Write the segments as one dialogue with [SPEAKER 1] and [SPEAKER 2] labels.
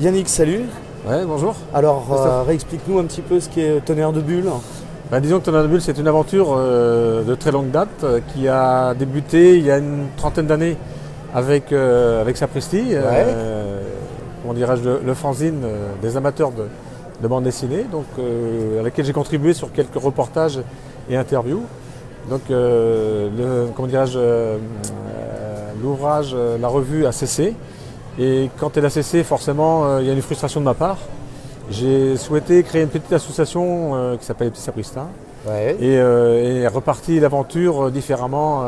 [SPEAKER 1] Yannick, salut.
[SPEAKER 2] Ouais, bonjour.
[SPEAKER 1] Alors,
[SPEAKER 2] Christophe.
[SPEAKER 1] réexplique-nous un petit peu ce qu'est Tonnerre de Bulle.
[SPEAKER 2] Disons que Tonnerre de Bulle, c'est une aventure de très longue date qui a débuté il y a une trentaine d'années avec Sapristi, comment dirais-je, le fanzine des amateurs de bande dessinée, donc, à laquelle j'ai contribué sur quelques reportages et interviews. Donc, comment dirais-je, l'ouvrage, la revue a cessé. Et quand elle a cessé, forcément, il y a une frustration de ma part. J'ai souhaité créer une petite association qui s'appelle Les Petits Sapristins et reparti l'aventure différemment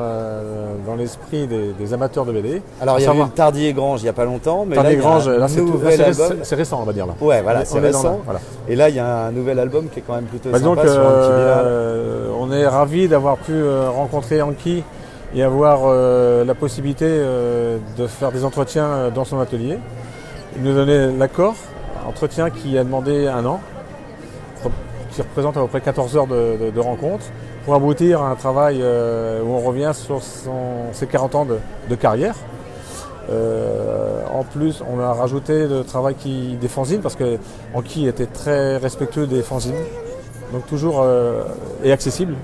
[SPEAKER 2] dans l'esprit des amateurs de BD.
[SPEAKER 1] Alors, il y a eu Tardy et Grange il n'y a pas longtemps, mais
[SPEAKER 2] Tardy
[SPEAKER 1] là,
[SPEAKER 2] et Grange, là,
[SPEAKER 1] c'est
[SPEAKER 2] récent, on va dire. Là.
[SPEAKER 1] Ouais, voilà, c'est récent.
[SPEAKER 2] Voilà.
[SPEAKER 1] Et là, il y a un nouvel album qui est quand même plutôt sympa
[SPEAKER 2] donc,
[SPEAKER 1] sur un petit village.
[SPEAKER 2] on est ravis d'avoir pu rencontrer Anki et avoir la possibilité de faire des entretiens dans son atelier. Il nous donnait l'accord, entretien qui a demandé 1 an, qui représente à peu près 14 heures de rencontre, pour aboutir à un travail où on revient sur ses 40 ans de carrière. En plus, on a rajouté le travail des fanzines, parce que Anki était très respectueux des fanzines, donc toujours et accessible.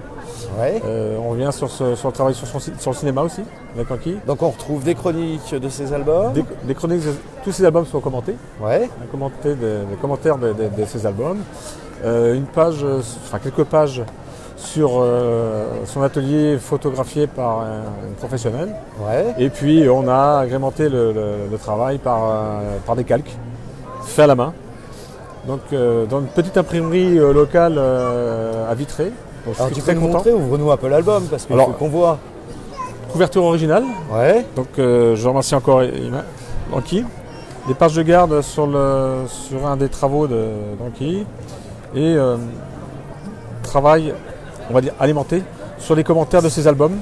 [SPEAKER 1] Ouais.
[SPEAKER 2] On revient sur le travail sur le cinéma aussi, avec Anki.
[SPEAKER 1] Donc on retrouve des chroniques de ces albums.
[SPEAKER 2] Des chroniques, tous ces albums sont commentés.
[SPEAKER 1] Ouais.
[SPEAKER 2] Des commentaires de ces albums. Quelques pages sur son atelier photographié par un professionnel.
[SPEAKER 1] Ouais.
[SPEAKER 2] Et puis on a agrémenté le travail par des calques faits à la main. Donc dans une petite imprimerie locale à Vitré. Donc,
[SPEAKER 1] Alors tu peux nous montrer, ouvre-nous un peu l'album parce qu'il faut qu'on voit.
[SPEAKER 2] Couverture originale.
[SPEAKER 1] Ouais.
[SPEAKER 2] Donc je remercie encore Anki. Des pages de garde sur un des travaux d'Anki. Et travail, on va dire, alimenté sur les commentaires de ces albums,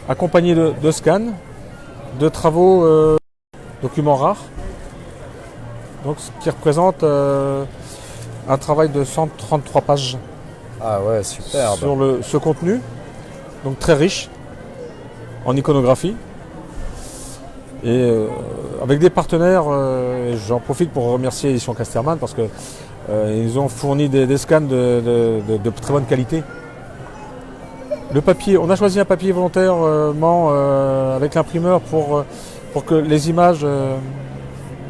[SPEAKER 2] accompagné de scans, de travaux documents rares. Donc ce qui représente un travail de 133 pages.
[SPEAKER 1] Ah ouais, superbe.
[SPEAKER 2] Sur ce contenu, donc très riche en iconographie. Et avec des partenaires, et j'en profite pour remercier Édition Casterman parce qu'ils ont fourni des scans de très bonne qualité. Le papier, on a choisi un papier volontairement avec l'imprimeur pour que les images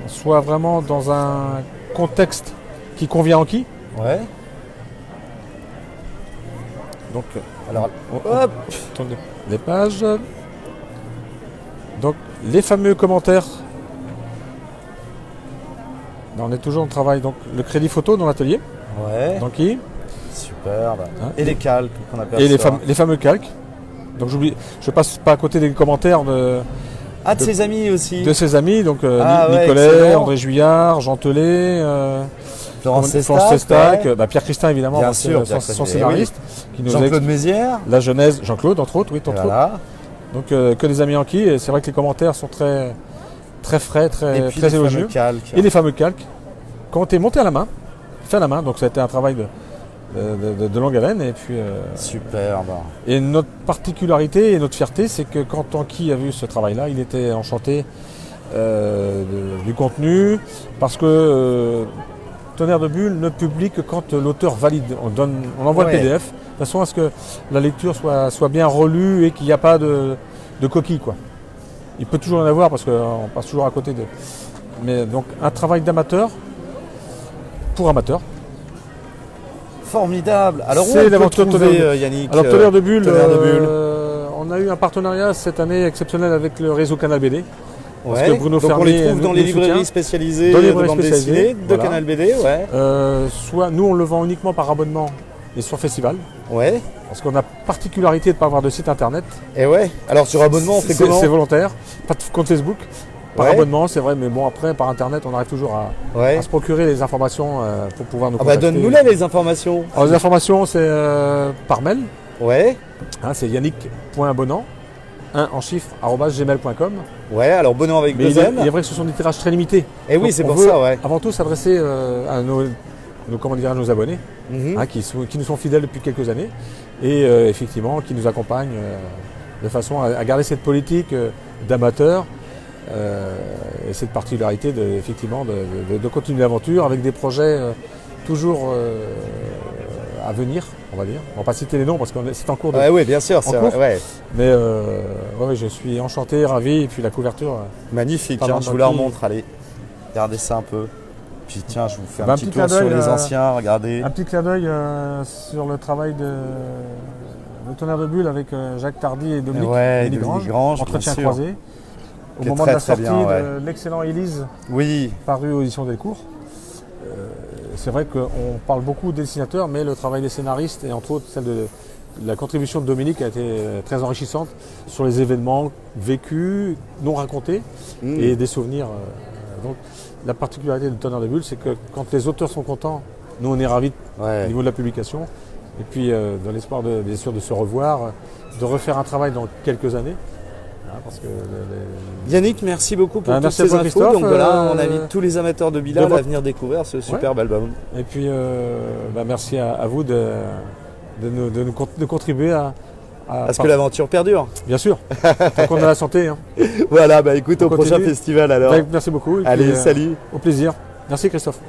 [SPEAKER 2] soient vraiment dans un contexte qui convient à Anki.
[SPEAKER 1] Ouais.
[SPEAKER 2] Donc,
[SPEAKER 1] alors,
[SPEAKER 2] hop, les pages. Donc, les fameux commentaires. Là, on est toujours en travail. Donc, le crédit photo dans l'atelier.
[SPEAKER 1] Ouais.
[SPEAKER 2] Donc,
[SPEAKER 1] superbe. Et les calques qu'on appelle.
[SPEAKER 2] Et les fameux calques. Donc, je passe pas à côté des commentaires de
[SPEAKER 1] ses amis aussi.
[SPEAKER 2] De ses amis. Donc, Nicolas, André Juillard, Jean Telet.
[SPEAKER 1] Florence Sestac,
[SPEAKER 2] Pierre Christin évidemment,
[SPEAKER 1] bien sûr,
[SPEAKER 2] son scénariste, qui nous
[SPEAKER 1] Jean-Claude Mézières,
[SPEAKER 2] la genèse, Jean-Claude entre autres, oui,
[SPEAKER 1] voilà.
[SPEAKER 2] Donc que des amis Anki, et c'est vrai que les commentaires sont très, très frais, très élogieux. Et les fameux calques qui ont été montés à la main, fait à la main, donc ça a été un travail de longue haleine et puis
[SPEAKER 1] superbe.
[SPEAKER 2] Et notre particularité et notre fierté, c'est que quand Anki a vu ce travail-là, il était enchanté du contenu, parce que Tonnerre de Bulle ne publie que quand l'auteur valide. On envoie le PDF de façon à ce que la lecture soit bien relue et qu'il n'y a pas de coquille, quoi. Il peut toujours y en avoir parce qu'on passe toujours à côté de. Mais donc un travail d'amateur pour amateur.
[SPEAKER 1] Formidable. Alors
[SPEAKER 2] c'est l'aventure de
[SPEAKER 1] Yannick.
[SPEAKER 2] Alors Tonnerre de Bulle, on a eu un partenariat cette année exceptionnel avec le réseau Canal BD.
[SPEAKER 1] Parce que Bruno Fermier, on les trouve dans les librairies spécialisées de bande dessinée, de Canal BD,
[SPEAKER 2] soit nous on le vend uniquement par abonnement et sur festival.
[SPEAKER 1] Ouais.
[SPEAKER 2] Parce qu'on a particularité de ne pas avoir de site internet.
[SPEAKER 1] Et ouais. Alors sur abonnement, on fait comment ?
[SPEAKER 2] C'est volontaire. Pas de compte Facebook. Par abonnement, c'est vrai, mais bon après par internet, on arrive toujours à se procurer les informations pour pouvoir nous contacter.
[SPEAKER 1] Donne-nous-les les informations.
[SPEAKER 2] Alors les informations, c'est par mail.
[SPEAKER 1] Ouais.
[SPEAKER 2] C'est yannick.abonnant. 1 en chiffres @gmail.com.
[SPEAKER 1] Ouais, alors Bonan avec
[SPEAKER 2] mais
[SPEAKER 1] deux N.
[SPEAKER 2] Il est vrai que ce sont des tirages très limités.
[SPEAKER 1] Et oui, c'est pour ça, ouais.
[SPEAKER 2] Avant tout, s'adresser à nos abonnés, qui nous sont fidèles depuis quelques années et effectivement qui nous accompagnent de façon à garder cette politique d'amateur Et cette particularité effectivement de continuer l'aventure avec des projets toujours à venir, on va dire. On va pas citer les noms parce que c'est en cours de.
[SPEAKER 1] Oui, bien sûr, c'est vrai.
[SPEAKER 2] Mais je suis enchanté, ravi, et puis la couverture.
[SPEAKER 1] Magnifique, tiens, je vous la remontre, allez. Regardez ça un peu. Puis tiens, je vous fais un petit tour sur les anciens, regardez.
[SPEAKER 2] Un petit clin d'œil sur le travail de Tonnerre de Bulle avec Jacques Tardy et Dominique
[SPEAKER 1] Grange,
[SPEAKER 2] entretien croisé. Au moment de la sortie de l'excellent Élise, paru aux éditions Delcourt. C'est vrai qu'on parle beaucoup des dessinateurs, mais le travail des scénaristes, et entre autres celle de la contribution de Dominique, a été très enrichissante sur les événements vécus, non racontés, et des souvenirs. Donc la particularité de Tonnerre de Bulle, c'est que quand les auteurs sont contents, nous on est ravis au niveau de la publication. Et puis dans l'espoir bien sûr de se revoir, de refaire un travail dans quelques années. Parce que
[SPEAKER 1] Yannick, merci beaucoup pour toutes ces infos. Donc voilà, on invite tous les amateurs de Bilal à venir découvrir ce superbe album.
[SPEAKER 2] Et puis merci à vous de contribuer à
[SPEAKER 1] ce que l'aventure perdure.
[SPEAKER 2] Bien sûr, tant qu'on a la santé. Hein.
[SPEAKER 1] Voilà, écoute, au prochain festival alors.
[SPEAKER 2] Merci beaucoup.
[SPEAKER 1] Allez, salut.
[SPEAKER 2] Au plaisir. Merci Christophe.